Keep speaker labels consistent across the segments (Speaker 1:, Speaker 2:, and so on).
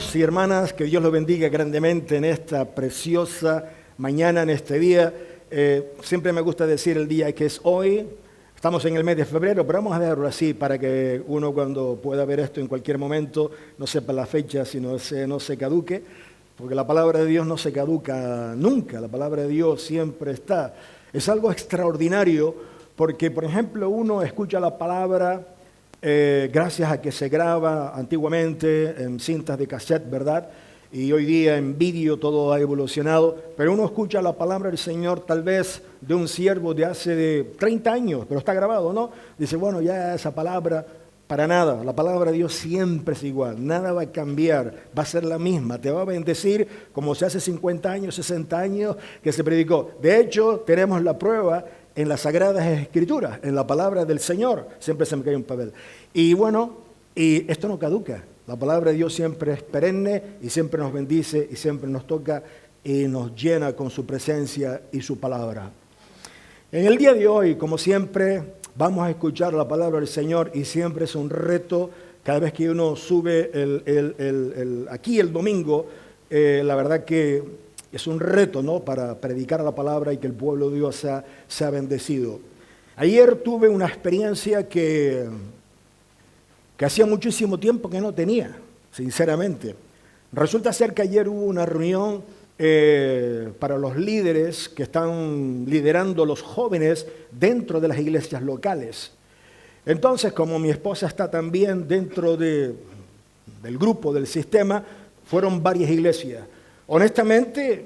Speaker 1: Hermanos y hermanas, que Dios los bendiga grandemente en esta preciosa mañana, en este día. Siempre me gusta decir el día que es hoy. Estamos en el mes de febrero, pero vamos a dejarlo así para que uno cuando pueda ver esto en cualquier momento no sepa la fecha, sino no se caduque, porque la palabra de Dios no se caduca nunca, la palabra de Dios siempre está. Es algo extraordinario porque, por ejemplo, uno escucha la palabra gracias a que se graba antiguamente en cintas de cassette, ¿verdad? Y hoy día en vídeo todo ha evolucionado, pero uno escucha la palabra del Señor tal vez de un siervo de hace 30 años, pero está grabado, ¿no? Dice, bueno, ya esa palabra, para nada, la palabra de Dios siempre es igual, nada va a cambiar, va a ser la misma, te va a bendecir como se hace 50 años, 60 años que se predicó. De hecho, tenemos la prueba en las Sagradas Escrituras, en la palabra del Señor, siempre se me cae un papel. Y bueno, y esto no caduca, la palabra de Dios siempre es perenne y siempre nos bendice y siempre nos toca y nos llena con su presencia y su palabra. En el día de hoy, como siempre, vamos a escuchar la palabra del Señor y siempre es un reto, cada vez que uno sube aquí el domingo, la verdad que es un reto, ¿no?, para predicar la palabra y que el pueblo de Dios sea bendecido. Ayer tuve una experiencia que hacía muchísimo tiempo que no tenía, sinceramente. Resulta ser que ayer hubo una reunión para los líderes que están liderando los jóvenes dentro de las iglesias locales. Entonces, como mi esposa está también dentro del grupo, del sistema, fueron varias iglesias. Honestamente,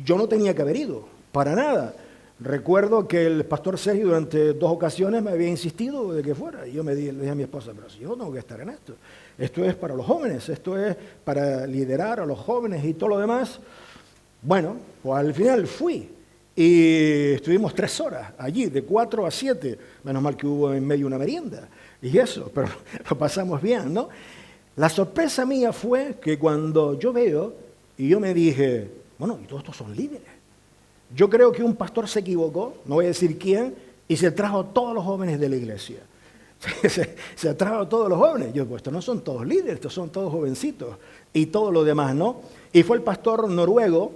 Speaker 1: yo no tenía que haber ido, para nada. Recuerdo que el pastor Sergio durante 2 ocasiones me había insistido de que fuera. Y yo le dije a mi esposa, pero si yo tengo que estar en esto. Esto es para los jóvenes, esto es para liderar a los jóvenes y todo lo demás. Bueno, pues al final fui. Y estuvimos 3 horas allí, de 4 a 7. Menos mal que hubo en medio una merienda. Y eso, pero lo pasamos bien, ¿no? La sorpresa mía fue que cuando yo veo, y yo me dije, bueno, y todos estos son líderes. Yo creo que un pastor se equivocó, no voy a decir quién, y se trajo a todos los jóvenes de la iglesia. se trajo a todos los jóvenes. Yo, pues estos no son todos líderes, estos son todos jovencitos. Y todo lo demás, ¿no? Y fue el pastor noruego,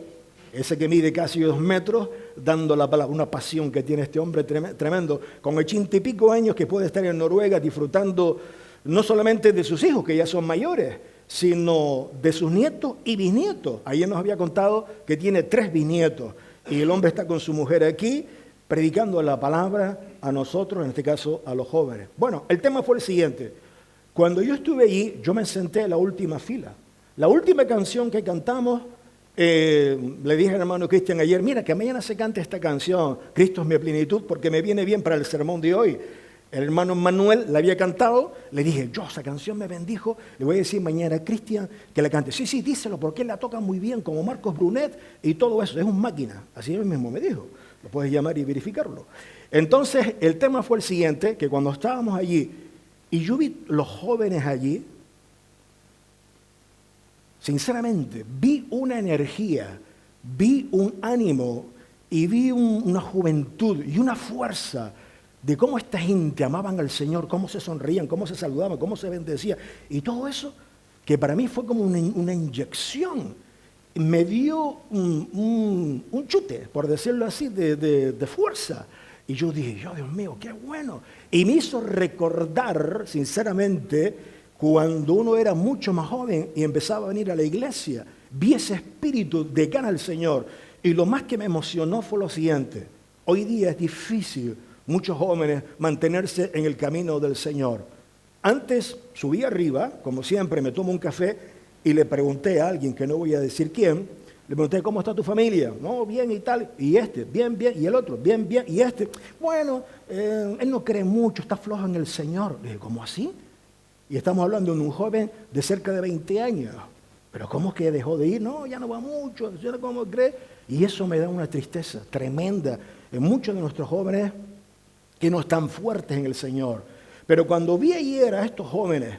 Speaker 1: ese que mide casi 2 metros, dando la palabra, una pasión que tiene este hombre tremendo, con 80 y pico años que puede estar en Noruega disfrutando no solamente de sus hijos, que ya son mayores, sino de sus nietos y bisnietos. Ayer nos había contado que tiene 3 bisnietos. Y el hombre está con su mujer aquí, predicando la palabra a nosotros, en este caso a los jóvenes. Bueno, el tema fue el siguiente. Cuando yo estuve allí, yo me senté en la última fila. La última canción que cantamos, le dije al hermano Cristian ayer, mira, que mañana se cante esta canción, Cristo es mi plenitud, porque me viene bien para el sermón de hoy. El hermano Manuel la había cantado, le dije, esa canción me bendijo, le voy a decir mañana a Cristian que la cante. Sí, díselo, porque él la toca muy bien, como Marcos Brunet y todo eso, es un máquina. Así él mismo me dijo, lo puedes llamar y verificarlo. Entonces, el tema fue el siguiente, que cuando estábamos allí, y yo vi los jóvenes allí, sinceramente, vi una energía, vi un ánimo, y vi una juventud y una fuerza, de cómo esta gente amaban al Señor, cómo se sonreían, cómo se saludaban, cómo se bendecían. Y todo eso, que para mí fue como una inyección. Me dio un chute, por decirlo así, de fuerza. Y yo dije, Dios mío, qué bueno. Y me hizo recordar, sinceramente, cuando uno era mucho más joven y empezaba a venir a la iglesia. Vi ese espíritu de cara al Señor. Y lo más que me emocionó fue lo siguiente. Hoy día es difícil muchos jóvenes mantenerse en el camino del Señor. Antes subí arriba, como siempre, me tomo un café y le pregunté a alguien, que no voy a decir quién, le pregunté, ¿cómo está tu familia? No, bien y tal. Y este, bien, bien. Y el otro, bien, bien. Y este, bueno, él no cree mucho, está flojo en el Señor. Le dije, ¿cómo así? Y estamos hablando de un joven de cerca de 20 años. ¿Pero cómo es que dejó de ir? No, ya no va mucho, ¿cómo cree? Y eso me da una tristeza tremenda en muchos de nuestros jóvenes que no están fuertes en el Señor. Pero cuando vi ayer a estos jóvenes,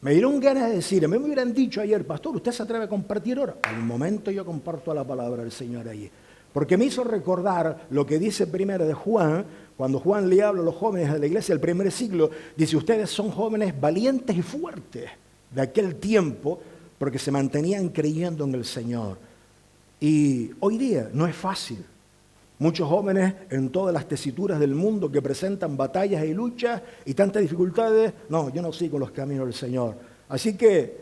Speaker 1: me dieron ganas de decir, me hubieran dicho ayer, pastor, ¿usted se atreve a compartir ahora? Al momento yo comparto la palabra del Señor allí. Porque me hizo recordar lo que dice primero de Juan, cuando Juan le habla a los jóvenes de la iglesia del primer siglo, dice, ustedes son jóvenes valientes y fuertes de aquel tiempo, porque se mantenían creyendo en el Señor. Y hoy día no es fácil. Muchos jóvenes en todas las tesituras del mundo que presentan batallas y luchas y tantas dificultades, no, yo no sigo los caminos del Señor. Así que,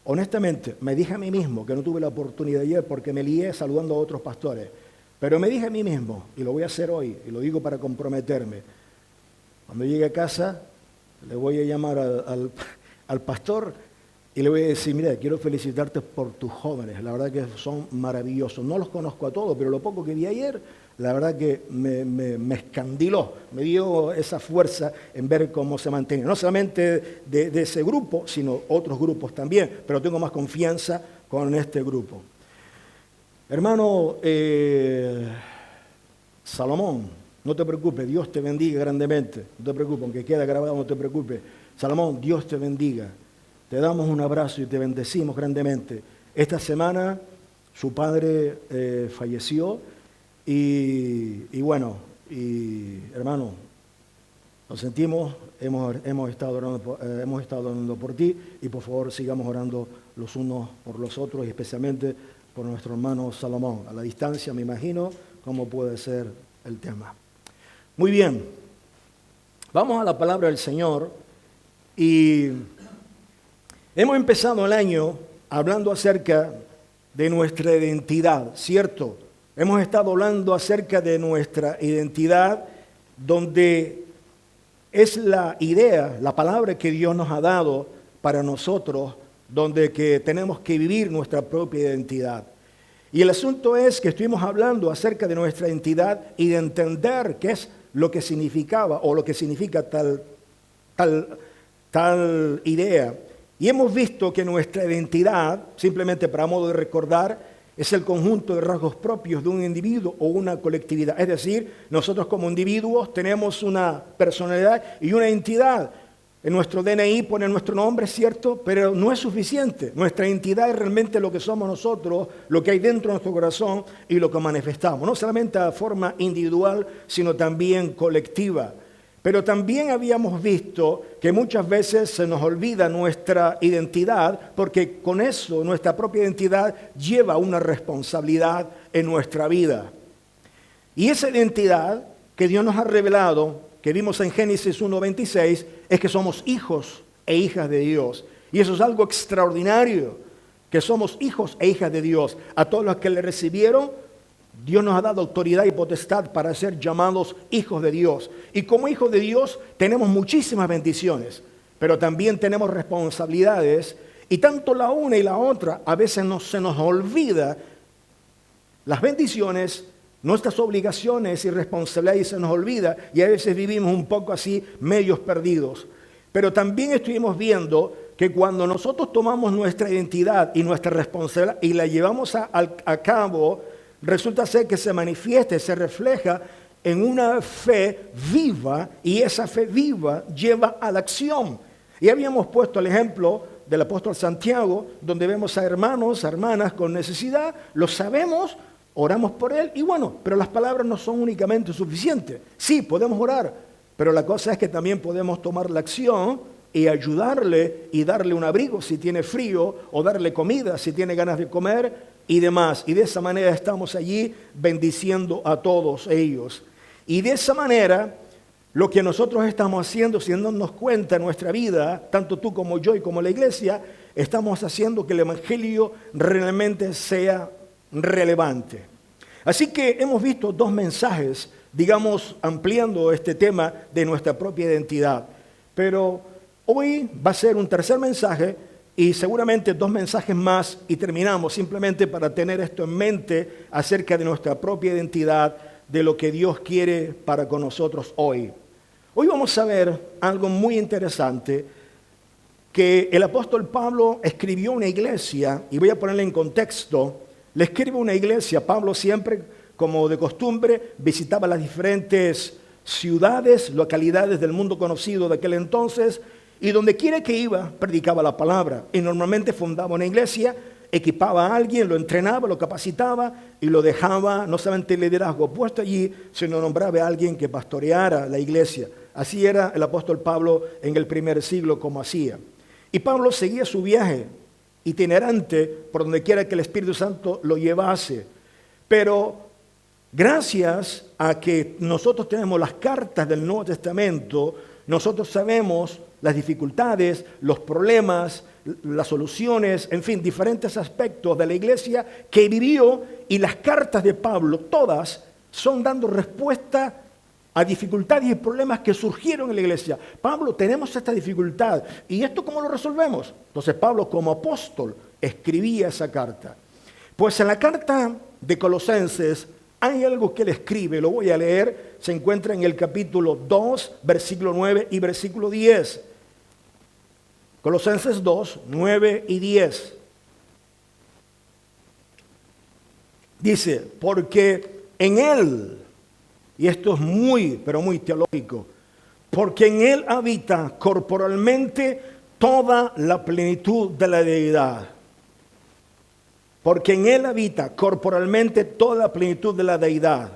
Speaker 1: honestamente, me dije a mí mismo, que no tuve la oportunidad ayer porque me lié saludando a otros pastores, pero me dije a mí mismo, y lo voy a hacer hoy, y lo digo para comprometerme, cuando llegue a casa, le voy a llamar al pastor y le voy a decir, mira, quiero felicitarte por tus jóvenes, la verdad que son maravillosos. No los conozco a todos, pero lo poco que vi ayer, la verdad que me escandiló, me dio esa fuerza en ver cómo se mantiene. No solamente de ese grupo, sino otros grupos también, pero tengo más confianza con este grupo. Hermano Salomón, no te preocupes, Dios te bendiga grandemente. No te preocupes, aunque quede grabado, no te preocupes. Salomón, Dios te bendiga. Te damos un abrazo y te bendecimos grandemente. Esta semana su padre falleció y bueno, hermano, nos sentimos, hemos estado orando por ti y por favor sigamos orando los unos por los otros y especialmente por nuestro hermano Salomón. A la distancia me imagino cómo puede ser el tema. Muy bien, vamos a la palabra del Señor y hemos empezado el año hablando acerca de nuestra identidad, ¿cierto? Hemos estado hablando acerca de nuestra identidad, donde es la idea, la palabra que Dios nos ha dado para nosotros, donde que tenemos que vivir nuestra propia identidad. Y el asunto es que estuvimos hablando acerca de nuestra identidad y de entender qué es lo que significaba o lo que significa tal idea. Y hemos visto que nuestra identidad, simplemente para modo de recordar, es el conjunto de rasgos propios de un individuo o una colectividad. Es decir, nosotros como individuos tenemos una personalidad y una identidad. En nuestro DNI pone nuestro nombre, ¿cierto? Pero no es suficiente. Nuestra identidad es realmente lo que somos nosotros, lo que hay dentro de nuestro corazón y lo que manifestamos. No solamente de forma individual, sino también colectiva. Pero también habíamos visto que muchas veces se nos olvida nuestra identidad porque con eso nuestra propia identidad lleva una responsabilidad en nuestra vida. Y esa identidad que Dios nos ha revelado, que vimos en Génesis 1:26, es que somos hijos e hijas de Dios. Y eso es algo extraordinario, que somos hijos e hijas de Dios. A todos los que le recibieron, Dios nos ha dado autoridad y potestad para ser llamados hijos de Dios. Y como hijos de Dios tenemos muchísimas bendiciones, pero también tenemos responsabilidades. Y tanto la una y la otra, a veces se nos olvida las bendiciones, nuestras obligaciones y responsabilidades se nos olvida. Y a veces vivimos un poco así, medios perdidos. Pero también estuvimos viendo que cuando nosotros tomamos nuestra identidad y nuestra responsabilidad y la llevamos a cabo, resulta ser que se manifiesta, se refleja en una fe viva y esa fe viva lleva a la acción. Y habíamos puesto el ejemplo del apóstol Santiago, donde vemos a hermanos, hermanas con necesidad, lo sabemos, oramos por él y bueno, pero las palabras no son únicamente suficientes. Sí, podemos orar, pero la cosa es que también podemos tomar la acción y ayudarle y darle un abrigo si tiene frío o darle comida si tiene ganas de comer y demás. Y de esa manera estamos allí bendiciendo a todos ellos. Y de esa manera, lo que nosotros estamos haciendo, sin darnos cuenta en nuestra vida, tanto tú como yo y como la iglesia, estamos haciendo que el Evangelio realmente sea relevante. Así que hemos visto dos mensajes, digamos, ampliando este tema de nuestra propia identidad. Pero hoy va a ser un tercer mensaje y seguramente dos mensajes más y terminamos simplemente para tener esto en mente acerca de nuestra propia identidad, de lo que Dios quiere para con nosotros hoy. Hoy vamos a ver algo muy interesante que el apóstol Pablo escribió a una iglesia y voy a ponerle en contexto. Le escribe a una iglesia. Pablo siempre, como de costumbre, visitaba las diferentes ciudades, localidades del mundo conocido de aquel entonces. Y donde quiera que iba, predicaba la palabra. Y normalmente fundaba una iglesia, equipaba a alguien, lo entrenaba, lo capacitaba y lo dejaba, no solamente el liderazgo puesto allí, sino nombraba a alguien que pastoreara la iglesia. Así era el apóstol Pablo en el primer siglo como hacía. Y Pablo seguía su viaje itinerante por donde quiera que el Espíritu Santo lo llevase. Pero gracias a que nosotros tenemos las cartas del Nuevo Testamento, nosotros sabemos las dificultades, los problemas, las soluciones, en fin, diferentes aspectos de la iglesia que vivió, y las cartas de Pablo, todas, son dando respuesta a dificultades y problemas que surgieron en la iglesia. Pablo, tenemos esta dificultad, ¿y esto cómo lo resolvemos? Entonces Pablo, como apóstol, escribía esa carta. Pues en la carta de Colosenses hay algo que él escribe, lo voy a leer, se encuentra en el capítulo 2, versículo 9 y versículo 10. Colosenses 2, 9 y 10. Dice, porque en él, y esto es muy, pero muy teológico, porque en él habita corporalmente toda la plenitud de la deidad. Porque en él habita corporalmente toda la plenitud de la deidad.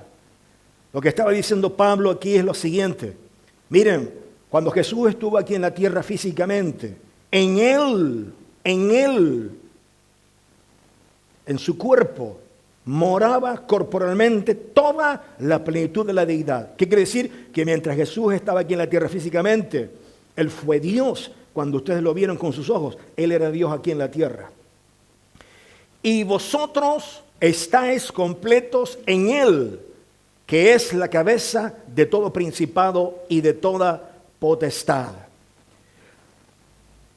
Speaker 1: Lo que estaba diciendo Pablo aquí es lo siguiente. Miren, cuando Jesús estuvo aquí en la tierra físicamente, en su cuerpo, moraba corporalmente toda la plenitud de la deidad. ¿Qué quiere decir? Que mientras Jesús estaba aquí en la tierra físicamente, Él fue Dios. Cuando ustedes lo vieron con sus ojos, Él era Dios aquí en la tierra. Y vosotros estáis completos en Él, que es la cabeza de todo principado y de toda potestad.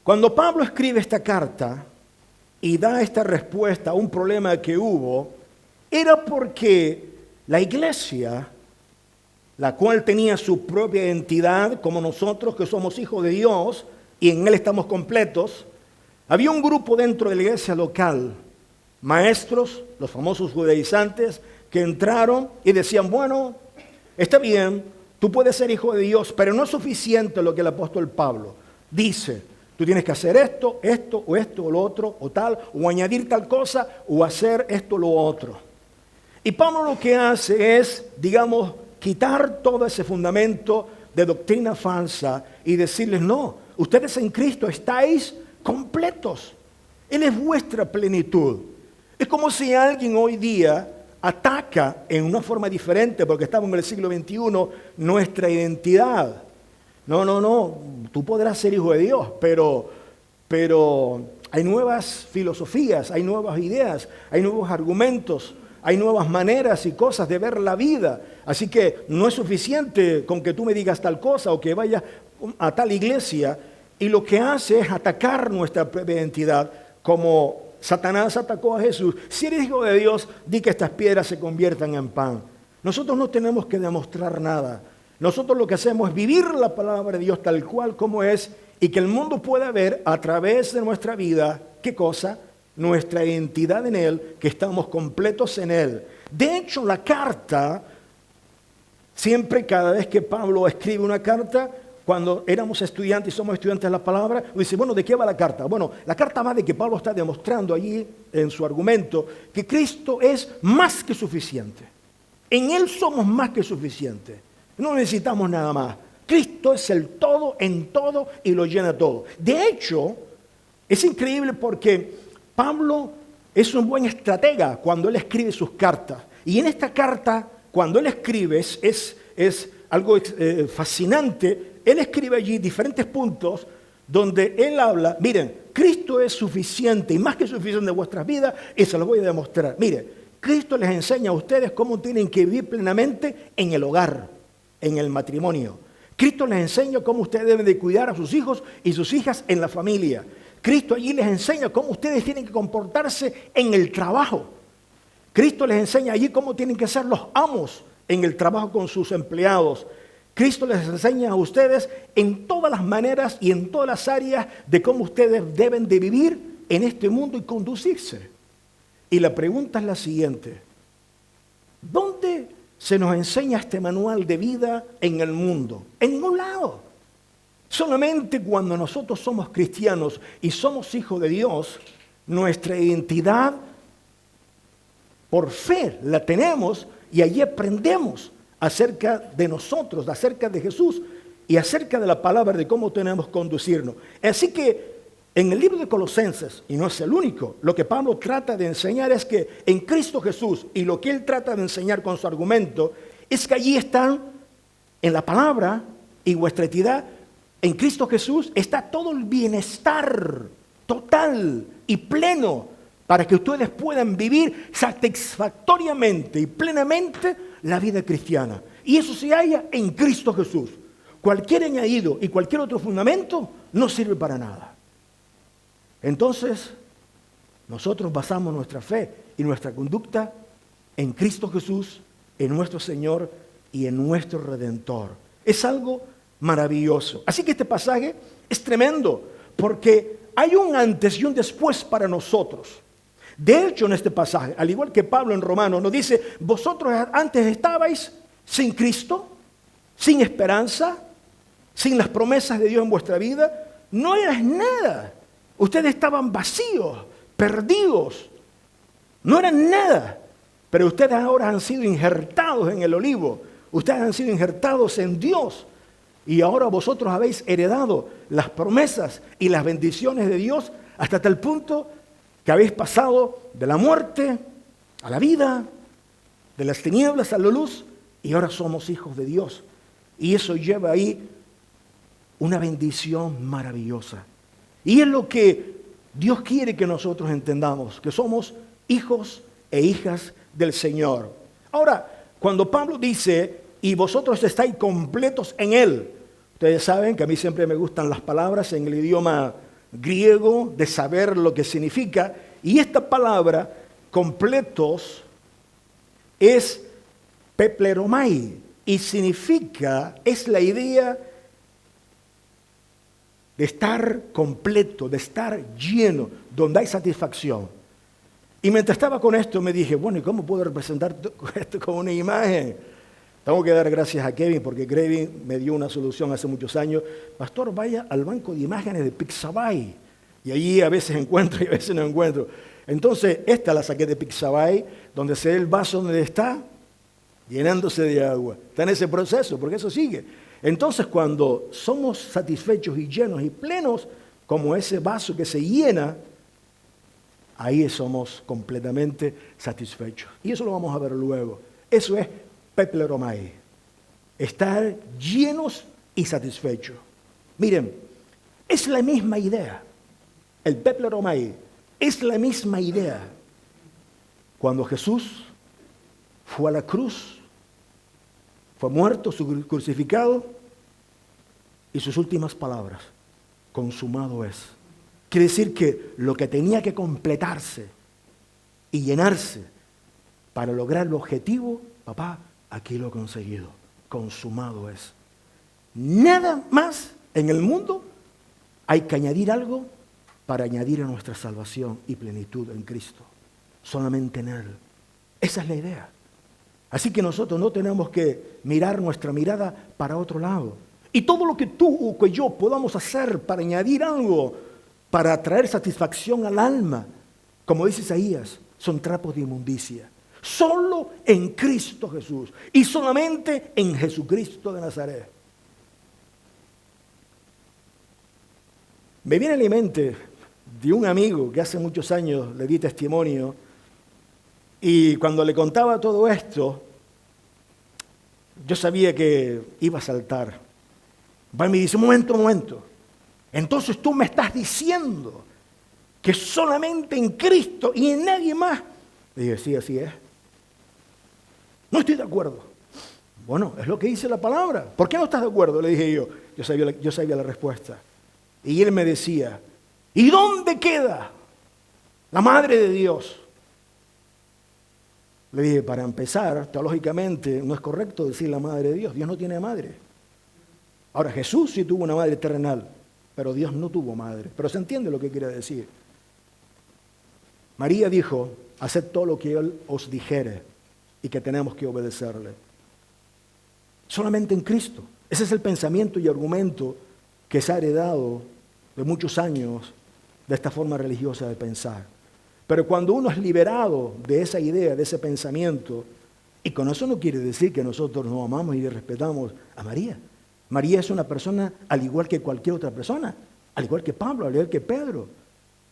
Speaker 1: Cuando Pablo escribe esta carta y da esta respuesta a un problema que hubo, era porque la iglesia, la cual tenía su propia identidad, como nosotros que somos hijos de Dios y en Él estamos completos, había un grupo dentro de la iglesia local, maestros, los famosos judaizantes, que entraron y decían, bueno, está bien, tú puedes ser hijo de Dios, pero no es suficiente lo que el apóstol Pablo dice. Tú tienes que hacer esto, o lo otro, o tal, o añadir tal cosa, o hacer esto, lo otro. Y Pablo lo que hace es, digamos, quitar todo ese fundamento de doctrina falsa y decirles, no, ustedes en Cristo estáis completos. Él es vuestra plenitud. Es como si alguien hoy día ataca en una forma diferente, porque estamos en el siglo XXI, nuestra identidad. No, tú podrás ser hijo de Dios, pero hay nuevas filosofías, hay nuevas ideas, hay nuevos argumentos, hay nuevas maneras y cosas de ver la vida. Así que no es suficiente con que tú me digas tal cosa o que vayas a tal iglesia, y lo que hace es atacar nuestra propia identidad, como Satanás atacó a Jesús. Si eres hijo de Dios, di que estas piedras se conviertan en pan. Nosotros no tenemos que demostrar nada. Nosotros lo que hacemos es vivir la palabra de Dios tal cual como es, y que el mundo pueda ver a través de nuestra vida, ¿qué cosa? Nuestra identidad en Él, que estamos completos en Él. De hecho, la carta, siempre cada vez que Pablo escribe una carta, cuando éramos estudiantes y somos estudiantes de la palabra, dice, bueno, ¿de qué va la carta? Bueno, la carta va de que Pablo está demostrando allí en su argumento que Cristo es más que suficiente. En Él somos más que suficientes. No necesitamos nada más. Cristo es el todo en todo y lo llena todo. De hecho, es increíble porque Pablo es un buen estratega cuando él escribe sus cartas. Y en esta carta, cuando él escribe, es algo fascinante. Él escribe allí diferentes puntos donde él habla, miren, Cristo es suficiente y más que suficiente en vuestras vidas, y se lo voy a demostrar. Miren, Cristo les enseña a ustedes cómo tienen que vivir plenamente en el hogar, en el matrimonio. Cristo les enseña cómo ustedes deben de cuidar a sus hijos y sus hijas en la familia. Cristo allí les enseña cómo ustedes tienen que comportarse en el trabajo. Cristo les enseña allí cómo tienen que ser los amos en el trabajo con sus empleados. Cristo les enseña a ustedes en todas las maneras y en todas las áreas de cómo ustedes deben de vivir en este mundo y conducirse. Y la pregunta es la siguiente: ¿dónde se nos enseña este manual de vida en el mundo? En ningún lado. Solamente cuando nosotros somos cristianos y somos hijos de Dios, nuestra identidad por fe la tenemos y allí aprendemos acerca de nosotros, acerca de Jesús y acerca de la palabra de cómo tenemos que conducirnos. Así que En el libro de Colosenses, y no es el único, lo que Pablo trata de enseñar es que en Cristo Jesús, y lo que él trata de enseñar con su argumento, es que allí están, en la palabra y vuestra entidad, en Cristo Jesús está todo el bienestar total y pleno para que ustedes puedan vivir satisfactoriamente y plenamente la vida cristiana. Y eso se halla en Cristo Jesús. Cualquier añadido y cualquier otro fundamento no sirve para nada. Entonces, nosotros basamos nuestra fe y nuestra conducta en Cristo Jesús, en nuestro Señor y en nuestro Redentor. Es algo maravilloso. Así que este pasaje es tremendo, porque hay un antes y un después para nosotros. De hecho, en este pasaje, al igual que Pablo en Romanos, nos dice, vosotros antes estabais sin Cristo, sin esperanza, sin las promesas de Dios en vuestra vida, no eras nada. Ustedes estaban vacíos, perdidos, no eran nada. Pero ustedes ahora han sido injertados en el olivo, ustedes han sido injertados en Dios. Y ahora vosotros habéis heredado las promesas y las bendiciones de Dios hasta tal punto que habéis pasado de la muerte a la vida, de las tinieblas a la luz, y ahora somos hijos de Dios. Y eso lleva ahí una bendición maravillosa. Y es lo que Dios quiere que nosotros entendamos, que somos hijos e hijas del Señor. Ahora, cuando Pablo dice, y vosotros estáis completos en Él, ustedes saben que a mí siempre me gustan las palabras en el idioma griego, de saber lo que significa, y esta palabra, completos, es pepleromai, y significa, es la idea de estar completo, de estar lleno, donde hay satisfacción. Y mientras estaba con esto me dije, bueno, ¿y cómo puedo representar esto con una imagen? Tengo que dar gracias a Kevin, porque Kevin me dio una solución hace muchos años. Pastor, vaya al banco de imágenes de Pixabay. Y allí a veces encuentro y a veces no encuentro. Entonces, esta la saqué de Pixabay, donde se ve el vaso donde está, llenándose de agua. Está en ese proceso, porque eso sigue. Entonces, cuando somos satisfechos y llenos y plenos, como ese vaso que se llena, ahí somos completamente satisfechos. Y eso lo vamos a ver luego. Eso es pepleromai, estar llenos y satisfechos. Miren, es la misma idea. El pepleromai es la misma idea. Cuando Jesús fue a la cruz, fue muerto, crucificado, y sus últimas palabras, consumado es. Quiere decir que lo que tenía que completarse y llenarse para lograr el objetivo, papá, aquí lo he conseguido, consumado es. Nada más en el mundo hay que añadir algo para añadir a nuestra salvación y plenitud en Cristo. Solamente en Él. Esa es la idea. Así que nosotros no tenemos que mirar nuestra mirada para otro lado. Y todo lo que tú o que yo podamos hacer para añadir algo, para traer satisfacción al alma, como dice Isaías, son trapos de inmundicia. Solo en Cristo Jesús y solamente en Jesucristo de Nazaret. Me viene a la mente de un amigo que hace muchos años le di testimonio, y cuando le contaba todo esto, yo sabía que iba a saltar. Va y me dice, un momento. Entonces tú me estás diciendo que solamente en Cristo y en nadie más. Le dije, sí, así es. No estoy de acuerdo. Bueno, es lo que dice la palabra. ¿Por qué no estás de acuerdo? Le dije yo. Yo sabía la respuesta. Y él me decía, ¿y dónde queda la Madre de Dios? Le dije, para empezar, teológicamente no es correcto decir la Madre de Dios. Dios no tiene madre. Ahora, Jesús sí tuvo una madre terrenal, pero Dios no tuvo madre. Pero se entiende lo que quiere decir. María dijo, haced todo lo que Él os dijere y que tenemos que obedecerle. Solamente en Cristo. Ese es el pensamiento y argumento que se ha heredado de muchos años de esta forma religiosa de pensar. Pero cuando uno es liberado de esa idea, de ese pensamiento, y con eso no quiere decir que nosotros no amamos y respetamos a María. María es una persona al igual que cualquier otra persona. al igual que Pablo, al igual que Pedro.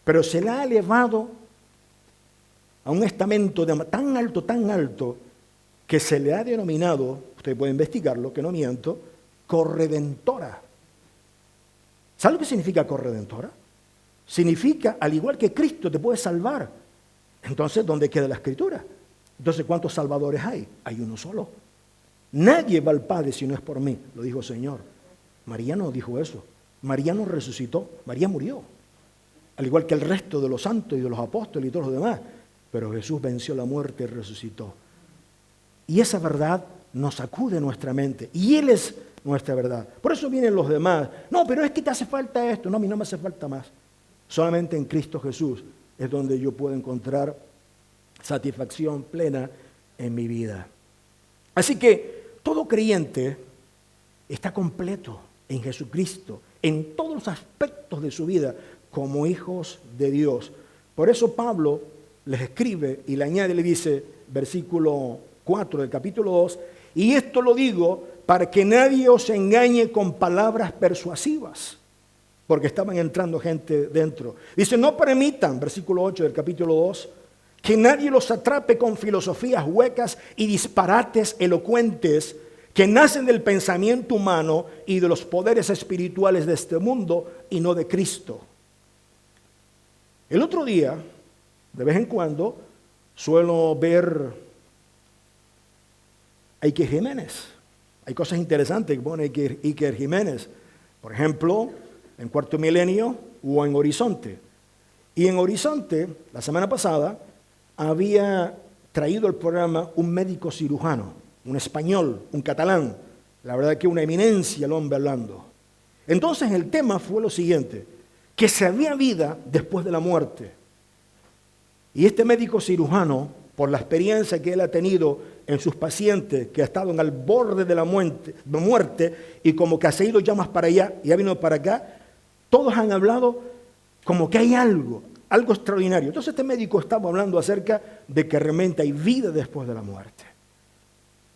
Speaker 1: Pero se le ha elevado a un estamento tan alto, que se le ha denominado, usted puede investigarlo, que no miento, corredentora. ¿Sabe lo que significa corredentora? Significa, al igual que Cristo te puede salvar. Entonces, ¿dónde queda la Escritura? Entonces, ¿cuántos salvadores hay? Hay uno solo. Nadie va al Padre si no es por mí, lo dijo el Señor. María no dijo eso. María no resucitó, María murió. Al igual que el resto de los santos y de los apóstoles y todos los demás. Pero Jesús venció la muerte y resucitó. Y esa verdad nos sacude nuestra mente. Y Él es nuestra verdad. Por eso vienen los demás. No, pero es que te hace falta esto. No, a mí no me hace falta más. Solamente en Cristo Jesús es donde yo puedo encontrar satisfacción plena en mi vida. Así que todo creyente está completo en Jesucristo, en todos los aspectos de su vida, como hijos de Dios. Por eso Pablo les escribe y le añade, le dice, versículo 4 del capítulo 2, y esto lo digo para que nadie os engañe con palabras persuasivas, porque estaban entrando gente dentro. Dice, no permitan, versículo 8 del capítulo 2, que nadie los atrape con filosofías huecas y disparates elocuentes que nacen del pensamiento humano y de los poderes espirituales de este mundo y no de Cristo. El otro día, de vez en cuando, suelo ver a Iker Jiménez. Hay cosas interesantes que pone Iker Jiménez. Por ejemplo, en Cuarto Milenio o en Horizonte. Y en Horizonte, la semana pasada, había traído al programa un médico cirujano, un español, un catalán. La verdad que una eminencia el hombre hablando. Entonces el tema fue lo siguiente, que se había vida después de la muerte. Y este médico cirujano, por la experiencia que él ha tenido en sus pacientes, que ha estado en el borde de la muerte y como que se ha ido ya más para allá y ha venido para acá, todos han hablado como que hay algo extraordinario. Entonces este médico estaba hablando acerca de que realmente hay vida después de la muerte.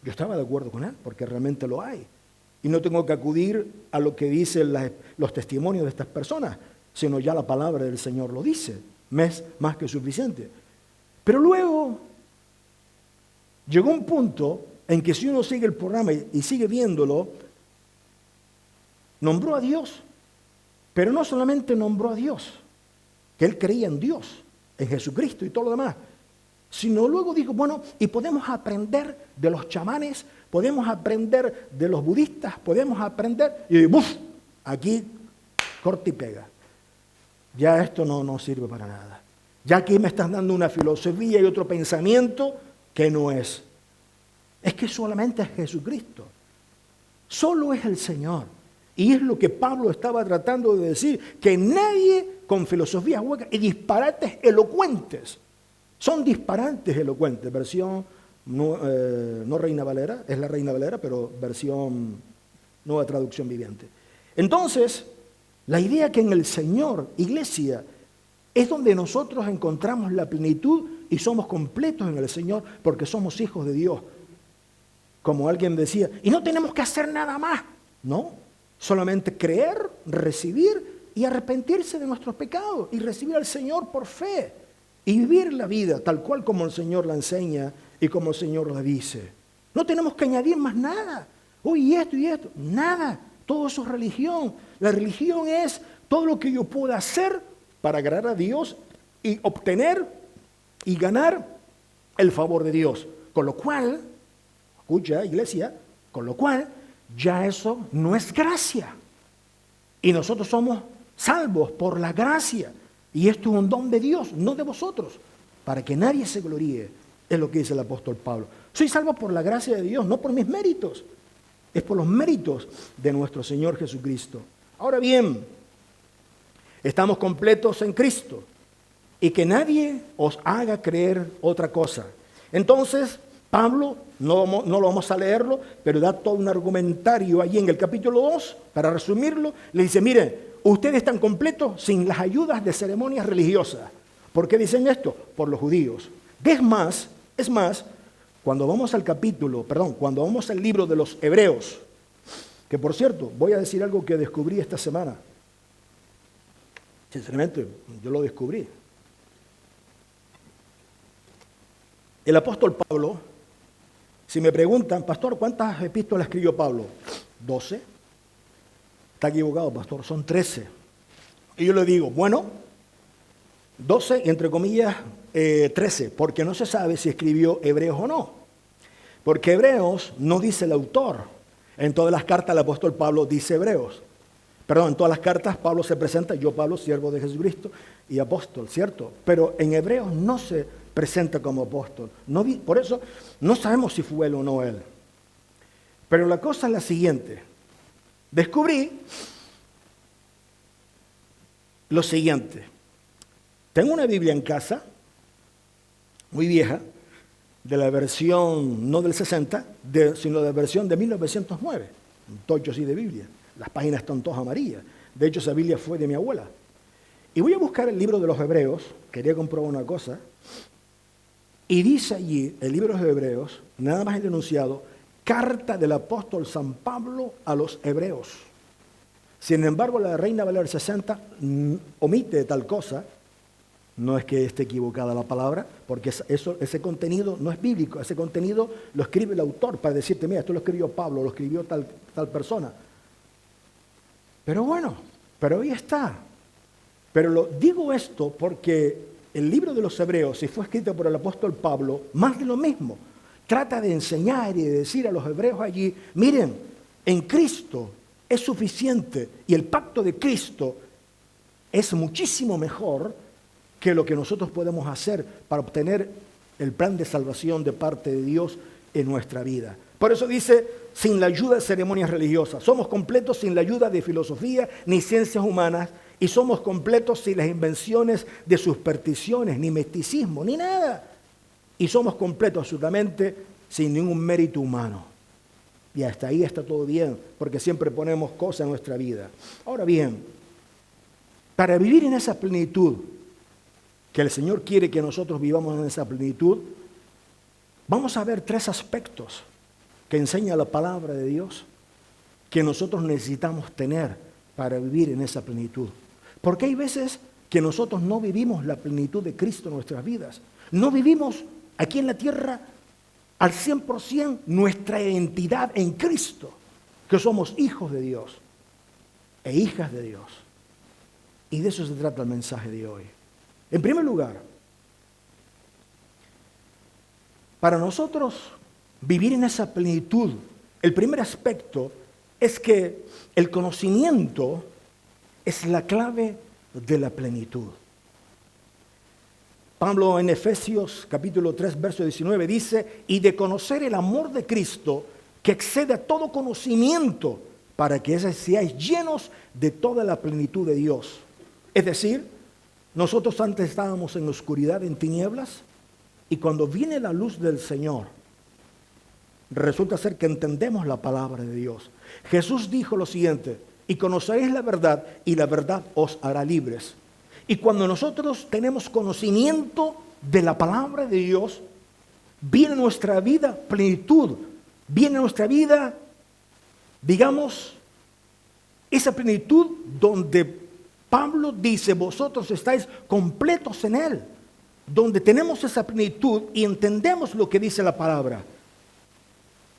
Speaker 1: Yo estaba de acuerdo con él, porque realmente lo hay. Y no tengo que acudir a lo que dicen los testimonios de estas personas, sino ya la palabra del Señor lo dice. Es más que suficiente. Pero luego llegó un punto en que si uno sigue el programa y sigue viéndolo, nombró a Dios. Pero no solamente nombró a Dios, que él creía en Dios, en Jesucristo y todo lo demás, sino luego dijo, bueno, y podemos aprender de los chamanes, podemos aprender de los budistas, podemos aprender, y ¡buf! Aquí corta y pega. Ya esto no sirve para nada. Ya aquí me estás dando una filosofía y otro pensamiento que no es. Es que solamente es Jesucristo. Solo es el Señor. Y es lo que Pablo estaba tratando de decir, que nadie con filosofías huecas y disparates elocuentes. Son disparates elocuentes, versión no Reina Valera, es la Reina Valera, pero versión Nueva Traducción Viviente. Entonces, la idea que en el Señor, iglesia, es donde nosotros encontramos la plenitud y somos completos en el Señor porque somos hijos de Dios. Como alguien decía, y no tenemos que hacer nada más. No, solamente creer, recibir y arrepentirse de nuestros pecados y recibir al Señor por fe y vivir la vida tal cual como el Señor la enseña y como el Señor la dice. No tenemos que añadir más nada. Uy, y esto, nada. Todo eso es religión. La religión es todo lo que yo pueda hacer para agradar a Dios y obtener y ganar el favor de Dios. Con lo cual, escucha, iglesia, con lo cual ya eso no es gracia. Y nosotros somos salvos por la gracia. Y esto es un don de Dios, no de vosotros, para que nadie se gloríe. Es lo que dice el apóstol Pablo. Soy salvo por la gracia de Dios, no por mis méritos. Es por los méritos de nuestro Señor Jesucristo. Ahora bien, estamos completos en Cristo. Y que nadie os haga creer otra cosa. Entonces, Pablo, no lo vamos a leerlo, pero da todo un argumentario allí en el capítulo 2, para resumirlo, le dice, miren, ustedes están completos sin las ayudas de ceremonias religiosas. ¿Por qué dicen esto? Por los judíos. Es más, cuando vamos al libro de los Hebreos, que por cierto, voy a decir algo que descubrí esta semana. Sinceramente, yo lo descubrí. El apóstol Pablo, si me preguntan, pastor, ¿cuántas epístolas escribió Pablo? 12. Está equivocado, pastor, son 13. Y yo le digo, bueno, 12 y entre comillas 13, porque no se sabe si escribió Hebreos o no. Porque Hebreos no dice el autor. En todas las cartas el apóstol Pablo dice Hebreos. Perdón, en todas las cartas Pablo se presenta, yo Pablo, siervo de Jesucristo y apóstol, ¿cierto? Pero en Hebreos no se presenta como apóstol. Por eso no sabemos si fue él o no él. Pero la cosa es la siguiente. Descubrí lo siguiente. Tengo una Biblia en casa, muy vieja, de la versión, no del 60, sino de la versión de 1909. Un tocho así de Biblia. Las páginas están todas amarillas. De hecho, esa Biblia fue de mi abuela. Y voy a buscar el libro de los Hebreos. Quería comprobar una cosa. Y dice allí, el libro de los Hebreos, nada más el enunciado, carta del apóstol San Pablo a los Hebreos. Sin embargo, la Reina Valera 60 omite tal cosa. No es que esté equivocada la palabra, porque ese contenido no es bíblico. Ese contenido lo escribe el autor para decirte, mira, esto lo escribió Pablo, lo escribió tal persona. Pero bueno, pero ahí está. Pero digo esto porque el libro de los Hebreos, si fue escrito por el apóstol Pablo, más de lo mismo. Trata de enseñar y de decir a los hebreos allí, miren, en Cristo es suficiente y el pacto de Cristo es muchísimo mejor que lo que nosotros podemos hacer para obtener el plan de salvación de parte de Dios en nuestra vida. Por eso dice, sin la ayuda de ceremonias religiosas. Somos completos sin la ayuda de filosofía ni ciencias humanas y somos completos sin las invenciones de supersticiones, ni misticismo, ni nada. Y somos completos absolutamente sin ningún mérito humano. Y hasta ahí está todo bien, porque siempre ponemos cosas en nuestra vida. Ahora bien, para vivir en esa plenitud, que el Señor quiere que nosotros vivamos en esa plenitud, vamos a ver 3 aspectos que enseña la palabra de Dios que nosotros necesitamos tener para vivir en esa plenitud. Porque hay veces que nosotros no vivimos la plenitud de Cristo en nuestras vidas. No vivimos aquí en la tierra al 100% nuestra identidad en Cristo, que somos hijos de Dios e hijas de Dios. Y de eso se trata el mensaje de hoy. En primer lugar, para nosotros vivir en esa plenitud, el primer aspecto es que el conocimiento es la clave de la plenitud. Pablo en Efesios capítulo 3, verso 19 dice, y de conocer el amor de Cristo que excede a todo conocimiento para que seáis llenos de toda la plenitud de Dios. Es decir, nosotros antes estábamos en oscuridad, en tinieblas, y cuando viene la luz del Señor, resulta ser que entendemos la palabra de Dios. Jesús dijo lo siguiente, y conoceréis la verdad, y la verdad os hará libres. Y cuando nosotros tenemos conocimiento de la palabra de Dios, viene nuestra vida plenitud, viene nuestra vida, digamos, esa plenitud donde Pablo dice, vosotros estáis completos en Él, donde tenemos esa plenitud y entendemos lo que dice la palabra.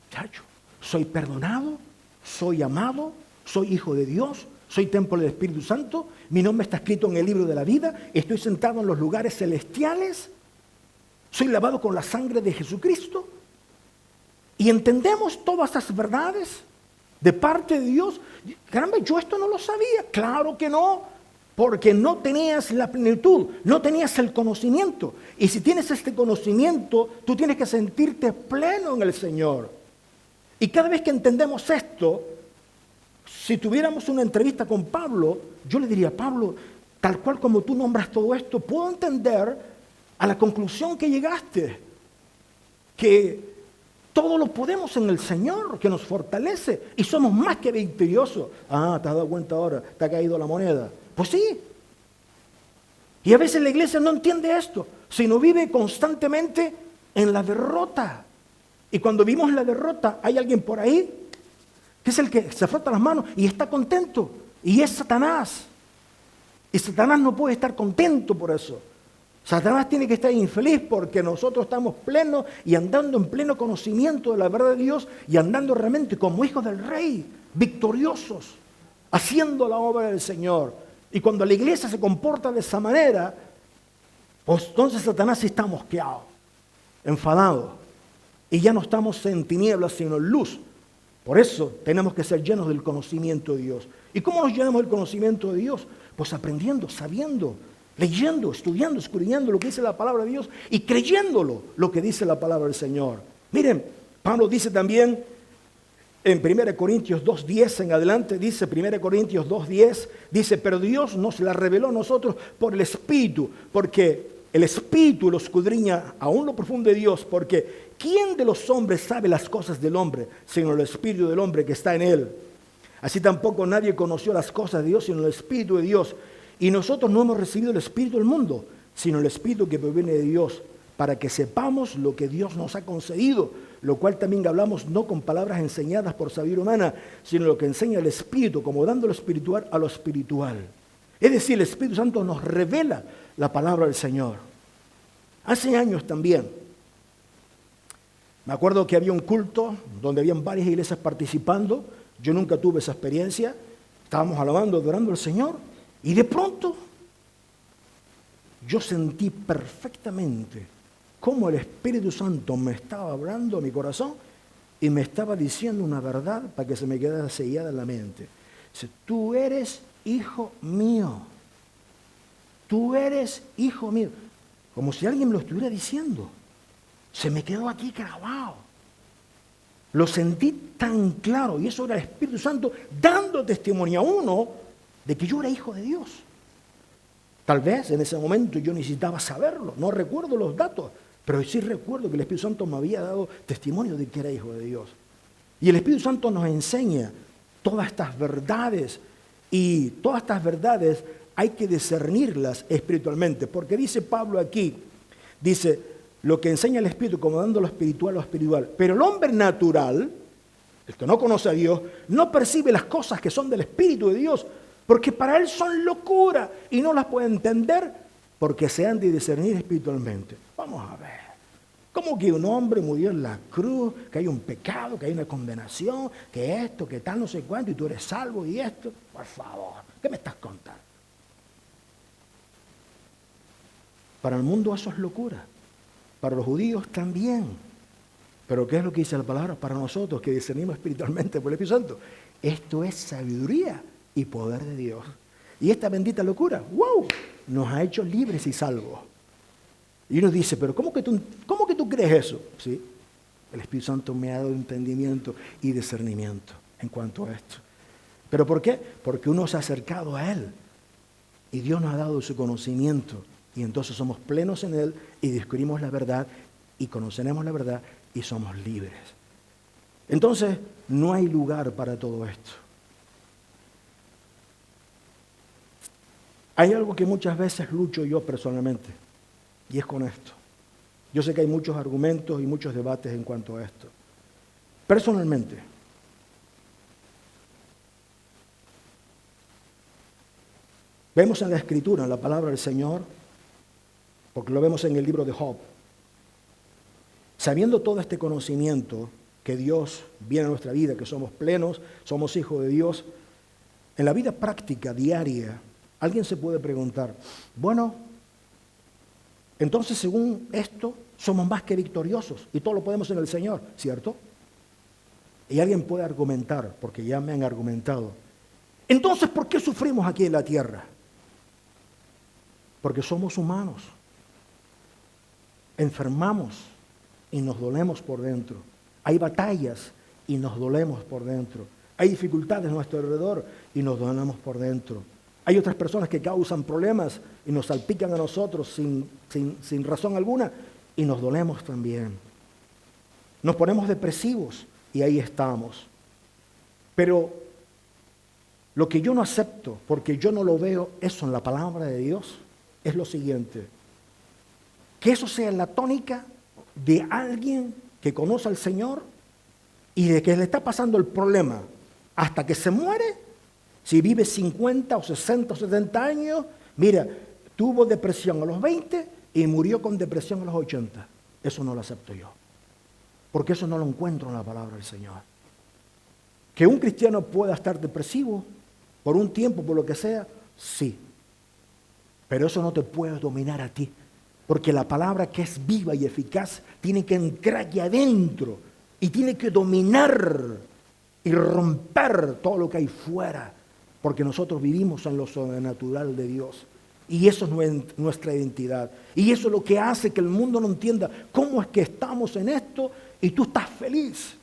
Speaker 1: Chacho, soy perdonado, soy amado, soy hijo de Dios, soy templo del Espíritu Santo, mi nombre está escrito en el libro de la vida, estoy sentado en los lugares celestiales, soy lavado con la sangre de Jesucristo. Y entendemos todas esas verdades de parte de Dios. Caramba, yo esto no lo sabía. Claro que no. Porque no tenías la plenitud, no tenías el conocimiento. Y si tienes este conocimiento, tú tienes que sentirte pleno en el Señor. Y cada vez que entendemos esto, si tuviéramos una entrevista con Pablo, yo le diría, Pablo, tal cual como tú nombras todo esto, puedo entender a la conclusión que llegaste, que todo lo podemos en el Señor, que nos fortalece, y somos más que victoriosos. Ah, ¿te has dado cuenta ahora? ¿Te ha caído la moneda? Pues sí. Y a veces la iglesia no entiende esto, sino vive constantemente en la derrota. Y cuando vimos la derrota, hay alguien por ahí que es el que se frota las manos y está contento. Y es Satanás. Y Satanás no puede estar contento por eso. Satanás tiene que estar infeliz porque nosotros estamos plenos y andando en pleno conocimiento de la verdad de Dios y andando realmente como hijos del Rey, victoriosos, haciendo la obra del Señor. Y cuando la iglesia se comporta de esa manera, pues entonces Satanás está mosqueado, enfadado. Y ya no estamos en tinieblas, sino en luz. Por eso tenemos que ser llenos del conocimiento de Dios. ¿Y cómo nos llenamos del conocimiento de Dios? Pues aprendiendo, sabiendo, leyendo, estudiando, escudriñando lo que dice la palabra de Dios y creyéndolo lo que dice la palabra del Señor. Miren, Pablo dice también en 1 Corintios 2:10 en adelante, dice 1 Corintios 2:10, dice, pero Dios nos la reveló a nosotros por el Espíritu, porque el Espíritu lo escudriña aún lo profundo de Dios, porque ¿quién de los hombres sabe las cosas del hombre, sino el Espíritu del hombre que está en él? Así tampoco nadie conoció las cosas de Dios, sino el Espíritu de Dios. Y nosotros no hemos recibido el Espíritu del mundo, sino el Espíritu que proviene de Dios, para que sepamos lo que Dios nos ha concedido, lo cual también hablamos no con palabras enseñadas por sabiduría humana, sino lo que enseña el Espíritu, como dando lo espiritual a lo espiritual. Es decir, el Espíritu Santo nos revela la palabra del Señor. Hace años también, me acuerdo que había un culto donde habían varias iglesias participando. Yo nunca tuve esa experiencia. Estábamos alabando, adorando al Señor, y de pronto yo sentí perfectamente cómo el Espíritu Santo me estaba hablando a mi corazón y me estaba diciendo una verdad para que se me quedara sellada en la mente. Dice, tú eres hijo mío. Tú eres hijo mío. Como si alguien me lo estuviera diciendo. Se me quedó aquí grabado. Lo sentí tan claro, y eso era el Espíritu Santo dando testimonio a uno de que yo era hijo de Dios. Tal vez en ese momento yo necesitaba saberlo, no recuerdo los datos, pero sí recuerdo que el Espíritu Santo me había dado testimonio de que era hijo de Dios. Y el Espíritu Santo nos enseña todas estas verdades, y todas estas verdades hay que discernirlas espiritualmente, porque dice Pablo aquí, dice, lo que enseña el Espíritu, como dando lo espiritual a lo espiritual. Pero el hombre natural, el que no conoce a Dios, no percibe las cosas que son del Espíritu de Dios, porque para él son locura y no las puede entender porque se han de discernir espiritualmente. Vamos a ver. ¿Cómo que un hombre murió en la cruz, que hay un pecado, que hay una condenación, que esto, que tal, no sé cuánto, y tú eres salvo y esto? Por favor, ¿qué me estás contando? Para el mundo eso es locura. Para los judíos también. Pero ¿qué es lo que dice la palabra? Para nosotros que discernimos espiritualmente por el Espíritu Santo. Esto es sabiduría y poder de Dios. Y esta bendita locura, ¡wow!, nos ha hecho libres y salvos. Y uno dice, pero ¿cómo que tú crees eso? Sí, el Espíritu Santo me ha dado entendimiento y discernimiento en cuanto a esto. ¿Pero por qué? Porque uno se ha acercado a Él y Dios nos ha dado su conocimiento. Y entonces somos plenos en Él y descubrimos la verdad y conoceremos la verdad y somos libres. Entonces, no hay lugar para todo esto. Hay algo que muchas veces lucho yo personalmente, y es con esto. Yo sé que hay muchos argumentos y muchos debates en cuanto a esto. Personalmente, vemos en la Escritura, en la palabra del Señor, porque lo vemos en el libro de Job, sabiendo todo este conocimiento que Dios viene a nuestra vida, que somos plenos, somos hijos de Dios, en la vida práctica, diaria, alguien se puede preguntar, bueno, entonces según esto somos más que victoriosos y todo lo podemos en el Señor, ¿cierto? Y alguien puede argumentar, porque ya me han argumentado, entonces ¿por qué sufrimos aquí en la tierra? Porque somos humanos. Enfermamos y nos dolemos por dentro. Hay batallas y nos dolemos por dentro. Hay dificultades a nuestro alrededor y nos dolemos por dentro. Hay otras personas que causan problemas y nos salpican a nosotros sin razón alguna y nos dolemos también. Nos ponemos depresivos y ahí estamos. Pero lo que yo no acepto, porque yo no lo veo eso en la palabra de Dios, es lo siguiente. Que eso sea la tónica de alguien que conoce al Señor y de que le está pasando el problema hasta que se muere, si vive 50 o 60 o 70 años, Mira, tuvo depresión a los 20 y murió con depresión a los 80. Eso no lo acepto yo, porque eso no lo encuentro en la palabra del Señor. Que un cristiano pueda estar depresivo por un tiempo, por lo que sea, sí. Pero eso no te puede dominar a ti, porque la palabra que es viva y eficaz tiene que entrar aquí adentro y tiene que dominar y romper todo lo que hay fuera, porque nosotros vivimos en lo sobrenatural de Dios. Y eso es nuestra identidad. Y eso es lo que hace que el mundo no entienda cómo es que estamos en esto y tú estás feliz.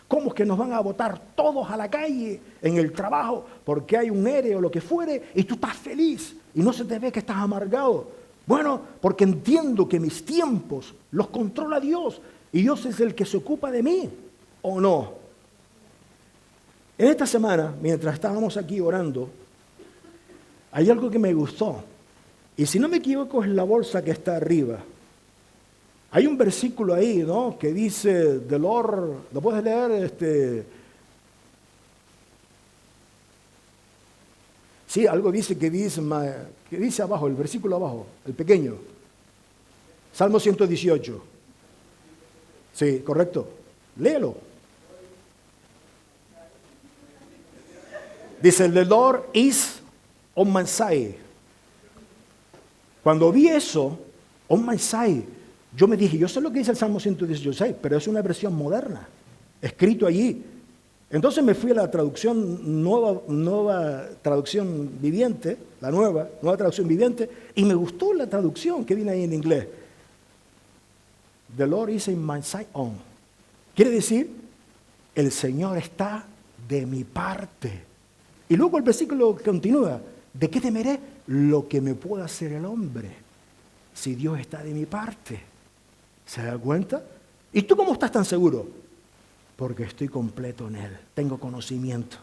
Speaker 1: ¿Cómo es que nos van a botar todos a la calle, en el trabajo, porque hay un ERE o lo que fuere, y tú estás feliz y no se te ve que estás amargado? Bueno, porque entiendo que mis tiempos los controla Dios y Dios es el que se ocupa de mí, ¿o no? En esta semana, mientras estábamos aquí orando, hay algo que me gustó. Y si no me equivoco es la bolsa que está arriba. Hay un versículo ahí, ¿no? Que dice, the Lord, ¿lo puedes leer? Sí, algo dice que dice abajo, el versículo abajo, el pequeño. Salmo 118. Sí, correcto. Léelo. Dice, the Lord is on my side. Cuando vi eso, on my side, yo me dije, yo sé lo que dice el Salmo 116, pero es una versión moderna, escrito allí. Entonces me fui a la traducción, nueva traducción viviente, la nueva traducción viviente, y me gustó la traducción que viene ahí en inglés. The Lord is in my side on. Quiere decir, el Señor está de mi parte. Y luego el versículo continúa, ¿de qué temeré? Lo que me pueda hacer el hombre, si Dios está de mi parte. ¿Se da cuenta? ¿Y tú cómo estás tan seguro? Porque estoy completo en Él, tengo conocimiento.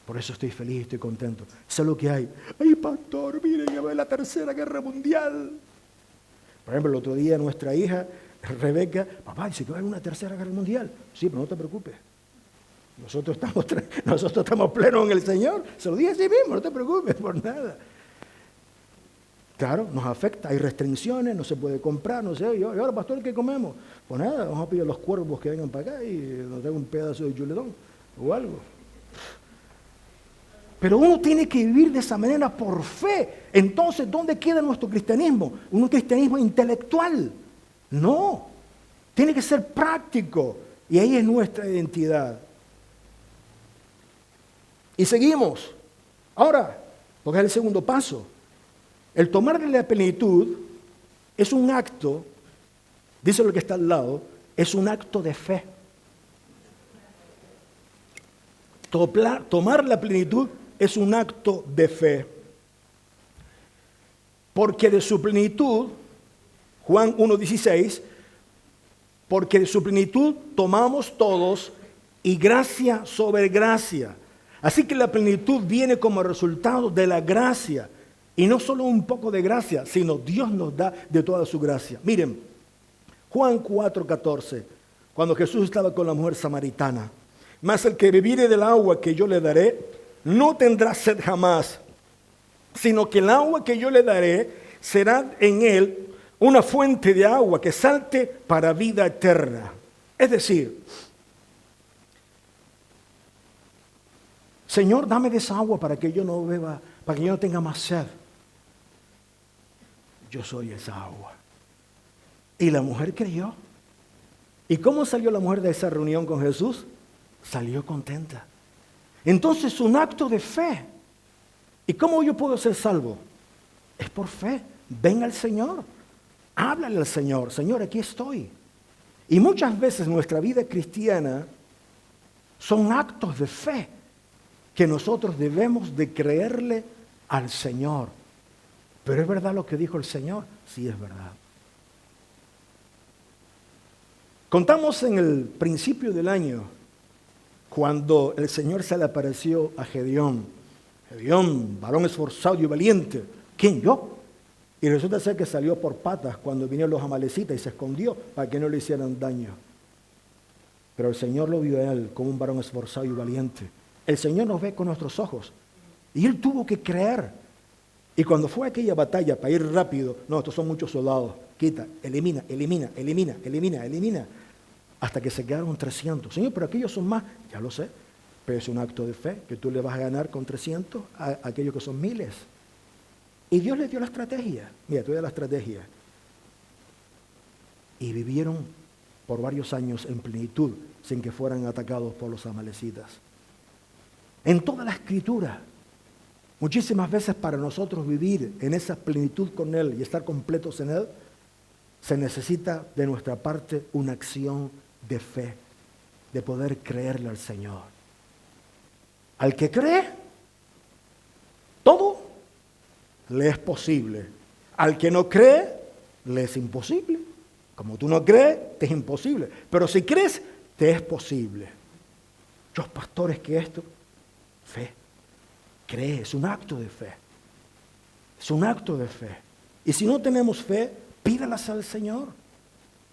Speaker 1: Por eso estoy feliz, estoy contento. Sé lo que hay. ¡Ay, pastor, miren, que va a haber la Tercera Guerra Mundial! Por ejemplo, el otro día nuestra hija, Rebeca, papá, dice que va a haber una Tercera Guerra Mundial. Sí, pero no te preocupes. Nosotros estamos plenos en el Señor. Se lo dije así mismo, no te preocupes por nada. Claro, nos afecta, hay restricciones, no se puede comprar, no sé. Y ahora, pastor, ¿qué comemos? Pues nada, vamos a pedir a los cuervos que vengan para acá y nos den un pedazo de chuletón o algo. Pero uno tiene que vivir de esa manera por fe. Entonces, ¿dónde queda nuestro cristianismo? Un cristianismo intelectual. No, tiene que ser práctico. Y ahí es nuestra identidad. Y seguimos. Ahora, porque es el segundo paso. El tomar de la plenitud es un acto, dice lo que está al lado, es un acto de fe. Tomar la plenitud es un acto de fe. Porque de su plenitud, Juan 1:16, porque de su plenitud tomamos todos y gracia sobre gracia. Así que la plenitud viene como resultado de la gracia. Y no solo un poco de gracia, sino Dios nos da de toda su gracia. Miren, Juan 4:14, cuando Jesús estaba con la mujer samaritana. Mas el que bebiere del agua que yo le daré, no tendrá sed jamás, sino que el agua que yo le daré será en él una fuente de agua que salte para vida eterna. Es decir, Señor, dame de esa agua para que yo no beba, para que yo no tenga más sed. Yo soy esa agua. Y la mujer creyó. ¿Y cómo salió la mujer de esa reunión con Jesús? Salió contenta. Entonces, un acto de fe. ¿Y cómo yo puedo ser salvo? Es por fe. Ven al Señor. Háblale al Señor. Señor, aquí estoy. Y muchas veces nuestra vida cristiana son actos de fe que nosotros debemos de creerle al Señor. ¿Pero es verdad lo que dijo el Señor? Sí, es verdad. Contamos en el principio del año, cuando el Señor se le apareció a Gedeón. Gedeón, varón esforzado y valiente. ¿Quién? Yo. Y resulta ser que salió por patas cuando vinieron los amalecitas y se escondió para que no le hicieran daño. Pero el Señor lo vio a él como un varón esforzado y valiente. El Señor nos ve con nuestros ojos. Y él tuvo que creer. Y cuando fue aquella batalla para ir rápido, no, estos son muchos soldados, quita, elimina, hasta que se quedaron 300. Señor, pero aquellos son más, ya lo sé, pero es un acto de fe que tú le vas a ganar con 300 a aquellos que son miles. Y Dios les dio la estrategia. Mira, te voy a dar la estrategia. Y vivieron por varios años en plenitud sin que fueran atacados por los amalecitas. En toda la Escritura, muchísimas veces para nosotros vivir en esa plenitud con Él y estar completos en Él, se necesita de nuestra parte una acción de fe, de poder creerle al Señor. Al que cree, todo le es posible. Al que no cree, le es imposible. Como tú no crees, te es imposible. Pero si crees, te es posible. Los pastores, que esto, fe. Cree, es un acto de fe. Es un acto de fe. Y si no tenemos fe, pídalas al Señor.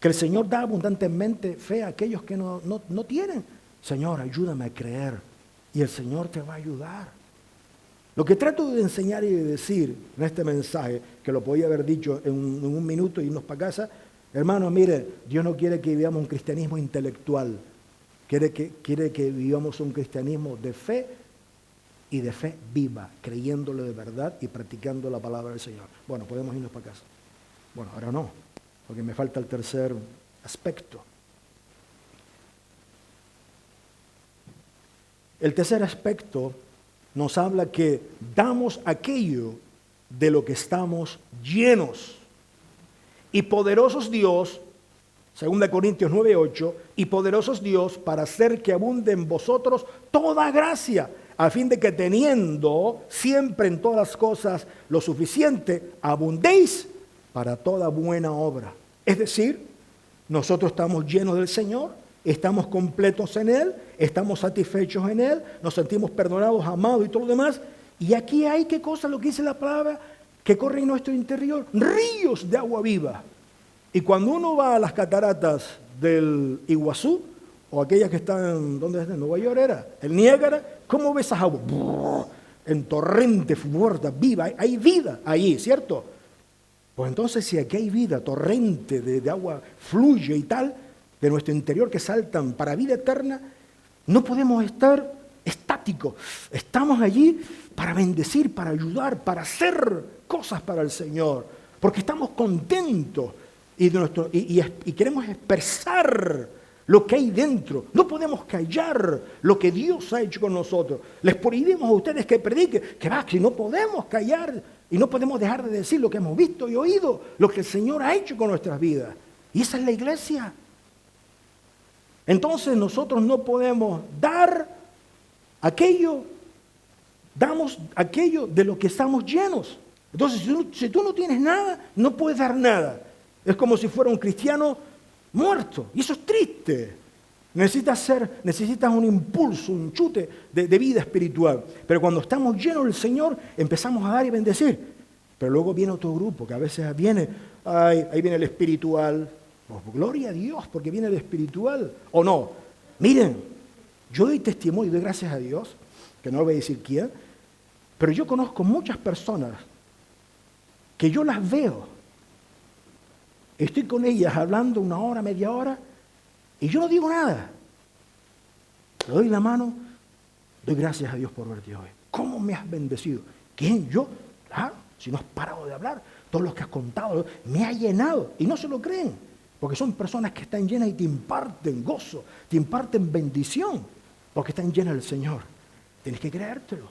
Speaker 1: Que el Señor da abundantemente fe a aquellos que no tienen. Señor, ayúdame a creer. Y el Señor te va a ayudar. Lo que trato de enseñar y de decir en este mensaje, que lo podía haber dicho en un minuto y irnos para casa, hermano, mire, Dios no quiere que vivamos un cristianismo intelectual. Quiere que vivamos un cristianismo de fe y de fe viva, creyéndole de verdad y practicando la palabra del Señor. Bueno, podemos irnos para casa. Bueno, ahora no, porque me falta el tercer aspecto. El tercer aspecto nos habla que damos aquello de lo que estamos llenos. Y poderosos Dios, 2 Corintios 9:8, y poderosos Dios para hacer que abunde en vosotros toda gracia, a fin de que teniendo siempre en todas las cosas lo suficiente, abundéis para toda buena obra. Es decir, nosotros estamos llenos del Señor, estamos completos en Él, estamos satisfechos en Él, nos sentimos perdonados, amados y todo lo demás. Y aquí hay, ¿qué cosa? Lo que dice la palabra, que corre en nuestro interior, ríos de agua viva. Y cuando uno va a las cataratas del Iguazú, o aquellas que están, ¿dónde es? ¿En Nueva York era? El Niágara, ¿cómo ves esas aguas? En torrente fuerte, viva, hay vida ahí, ¿cierto? Pues entonces si aquí hay vida, torrente de agua fluye y tal, de nuestro interior que saltan para vida eterna, no podemos estar estáticos. Estamos allí para bendecir, para ayudar, para hacer cosas para el Señor, porque estamos contentos y queremos expresar lo que hay dentro. No podemos callar lo que Dios ha hecho con nosotros. Les prohibimos a ustedes que prediquen, que no podemos callar y no podemos dejar de decir lo que hemos visto y oído, lo que el Señor ha hecho con nuestras vidas. Y esa es la iglesia. Entonces nosotros no podemos dar aquello, damos aquello de lo que estamos llenos. Entonces si tú no tienes nada, no puedes dar nada. Es como si fuera un cristiano muerto. Y eso es triste. Necesitas un impulso, un chute de vida espiritual. Pero cuando estamos llenos del Señor, empezamos a dar y bendecir. Pero luego viene otro grupo, que a veces viene, ahí viene el espiritual. Oh, gloria a Dios, porque viene el espiritual. ¿O no? Miren, yo doy testimonio y doy gracias a Dios, que no voy a decir quién, pero yo conozco muchas personas que yo las veo. Estoy con ellas hablando una hora, media hora, y yo no digo nada. Le doy la mano, doy gracias a Dios por verte hoy. ¿Cómo me has bendecido? ¿Quién? ¿Yo? Claro, si no has parado de hablar, todo lo que has contado me ha llenado. Y no se lo creen. Porque son personas que están llenas y te imparten gozo, te imparten bendición, porque están llenas del Señor. Tienes que creértelo.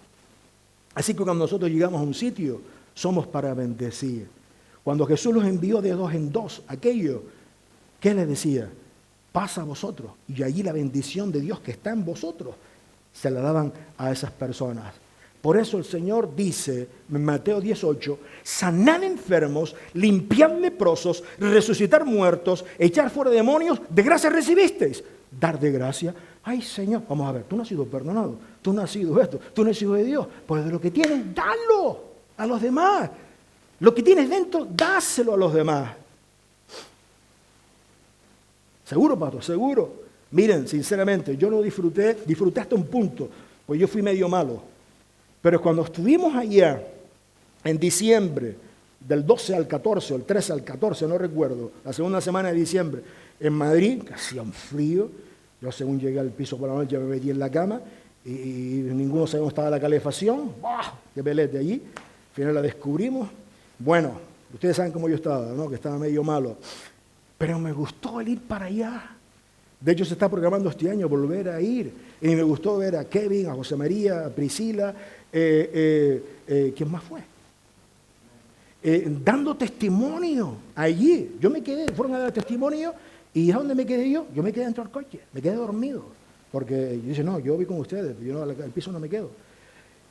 Speaker 1: Así que cuando nosotros llegamos a un sitio, somos para bendecir. Cuando Jesús los envió de 2 en 2, aquello, ¿qué les decía? Pasa a vosotros. Y allí la bendición de Dios que está en vosotros, se la daban a esas personas. Por eso el Señor dice en Mateo 18, sanad enfermos, limpiad leprosos, resucitar muertos, echar fuera demonios, de gracia recibisteis. Dar de gracia. Ay Señor, vamos a ver, tú no has sido perdonado, tú no has sido esto, tú no has sido de Dios. Pues de lo que tienes, dalo a los demás. Lo que tienes dentro, dáselo a los demás. Seguro, pastor, seguro. Miren, sinceramente, yo no disfruté hasta un punto, pues yo fui medio malo. Pero cuando estuvimos allá en diciembre, del 12 al 14, o el 13 al 14, no recuerdo, la segunda semana de diciembre, en Madrid, que hacía un frío. Yo según llegué al piso por la noche me metí en la cama y ninguno sabía dónde estaba la calefacción. ¡Bah! ¡Qué pelete allí! Al final la descubrimos. Bueno, ustedes saben cómo yo estaba, ¿no? Que estaba medio malo. Pero me gustó el ir para allá. De hecho, se está programando este año volver a ir. Y me gustó ver a Kevin, a José María, a Priscila. ¿Quién más fue? Dando testimonio allí. Yo me quedé, fueron a dar testimonio. ¿Y a dónde me quedé yo? Yo me quedé dentro del coche. Me quedé dormido. Porque yo dije, no, yo voy con ustedes. Yo al piso no me quedo.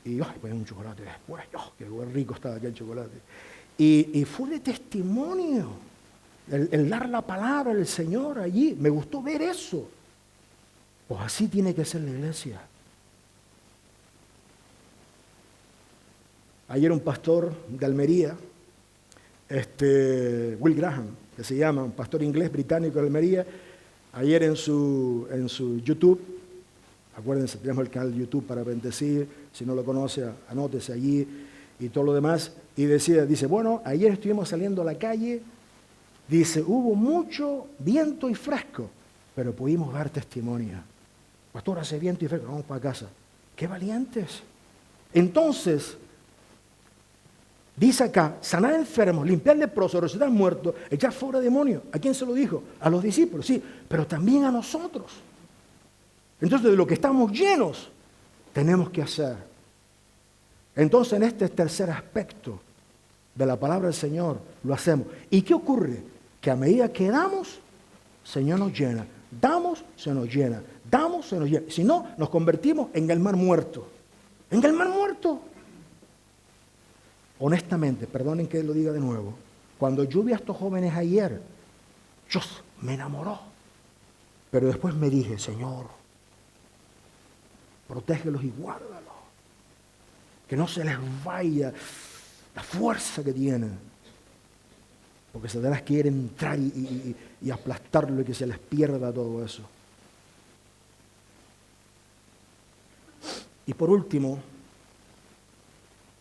Speaker 1: Y ay, pues un chocolate después. ¡Oh, qué rico estaba aquel chocolate! Y fue de testimonio. El dar la palabra del Señor allí. Me gustó ver eso. Pues así tiene que ser la iglesia. Ayer un pastor de Almería, Will Graham, que se llama, un pastor inglés británico de Almería, ayer en su YouTube, acuérdense, tenemos el canal de YouTube para bendecir, si no lo conoce, anótese allí y todo lo demás, y dice, bueno, ayer estuvimos saliendo a la calle, dice, hubo mucho viento y fresco, pero pudimos dar testimonio. Pastor, hace viento y fresco, vamos para casa. ¡Qué valientes! Entonces, dice acá, sanar enfermos, limpiar leprosos, resucitar muertos, echar fuera demonios. ¿A quién se lo dijo? A los discípulos, sí, pero también a nosotros. Entonces, de lo que estamos llenos, tenemos que hacer. Entonces, en este tercer aspecto de la palabra del Señor, lo hacemos. ¿Y qué ocurre? Que a medida que damos, el Señor nos llena. Damos, se nos llena. Damos, se nos llena. Si no, nos convertimos en el mar muerto. En el mar muerto. Honestamente, perdonen que lo diga de nuevo, cuando yo vi a estos jóvenes ayer, Dios me enamoró. Pero después me dije, Señor, protégelos y guárdalos. Que no se les vaya la fuerza que tienen. Porque Satanás quiere entrar y aplastarlo y que se les pierda todo eso. Y por último,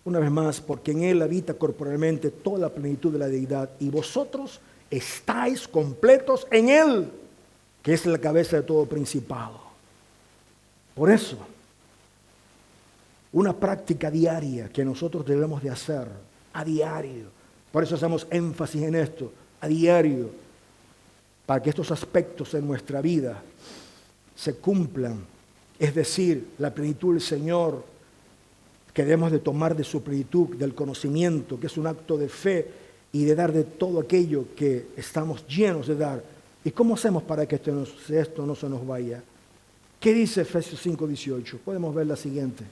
Speaker 1: una vez más, porque en Él habita corporalmente toda la plenitud de la deidad, y vosotros estáis completos en Él, que es la cabeza de todo principado. Por eso, una práctica diaria que nosotros debemos de hacer, a diario, por eso hacemos énfasis en esto, a diario, para que estos aspectos en nuestra vida se cumplan, es decir, la plenitud del Señor, que debemos de tomar de su plenitud, del conocimiento, que es un acto de fe y de dar de todo aquello que estamos llenos de dar. ¿Y cómo hacemos para que esto no se nos vaya? ¿Qué dice Efesios 5:18? Podemos ver la siguiente.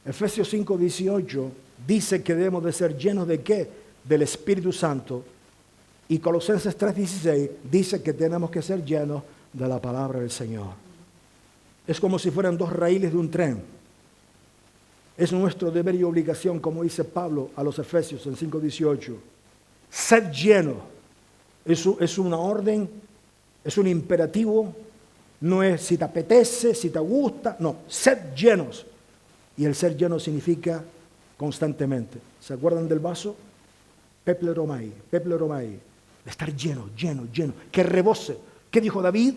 Speaker 1: Efesios 5:18 dice que debemos de ser llenos ¿de qué? Del Espíritu Santo. Y Colosenses 3:16 dice que tenemos que ser llenos de la palabra del Señor. Es como si fueran dos raíles de un tren. Es nuestro deber y obligación, como dice Pablo a los Efesios en 5:18. Sed lleno. Es una orden, es un imperativo. No es si te apetece, si te gusta. No, sed llenos. Y el ser lleno significa constantemente. ¿Se acuerdan del vaso? Pepleromai. De estar lleno. Que rebose. ¿Qué dijo David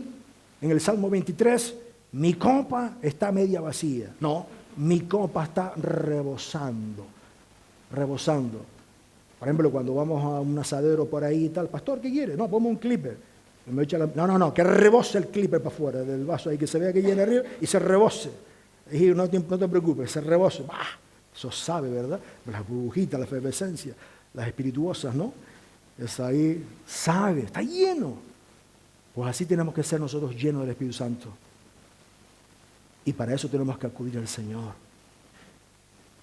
Speaker 1: en el Salmo 23? Mi copa está media vacía. No, mi copa está rebosando. Por ejemplo, cuando vamos a un asadero por ahí y tal, pastor, ¿qué quiere? No, ponme un clipper. No, que rebose el clipper para afuera del vaso ahí, que se vea que llena arriba y se rebose. Y no te preocupes, se rebose. ¡Bah! Eso sabe, ¿verdad? Las burbujitas, la efervescencia, las espirituosas, ¿no? Es ahí, sabe, está lleno. Pues así tenemos que ser nosotros llenos del Espíritu Santo. Y para eso tenemos que acudir al Señor.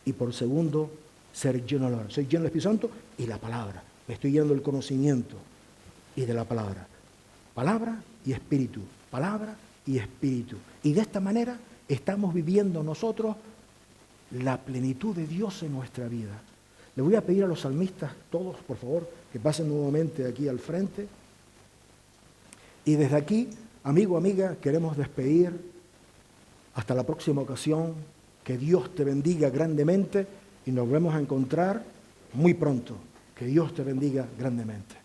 Speaker 1: Y por segundo, ser lleno de la palabra. Soy lleno del Espíritu Santo y la palabra. Me estoy llenando del conocimiento y de la palabra. Palabra y espíritu. Palabra y espíritu. Y de esta manera estamos viviendo nosotros la plenitud de Dios en nuestra vida. Le voy a pedir a los salmistas, todos, por favor, que pasen nuevamente aquí al frente. Y desde aquí, amigo, amiga, queremos despedir hasta la próxima ocasión Que Dios te bendiga grandemente y nos vemos a encontrar muy pronto. Que Dios te bendiga grandemente.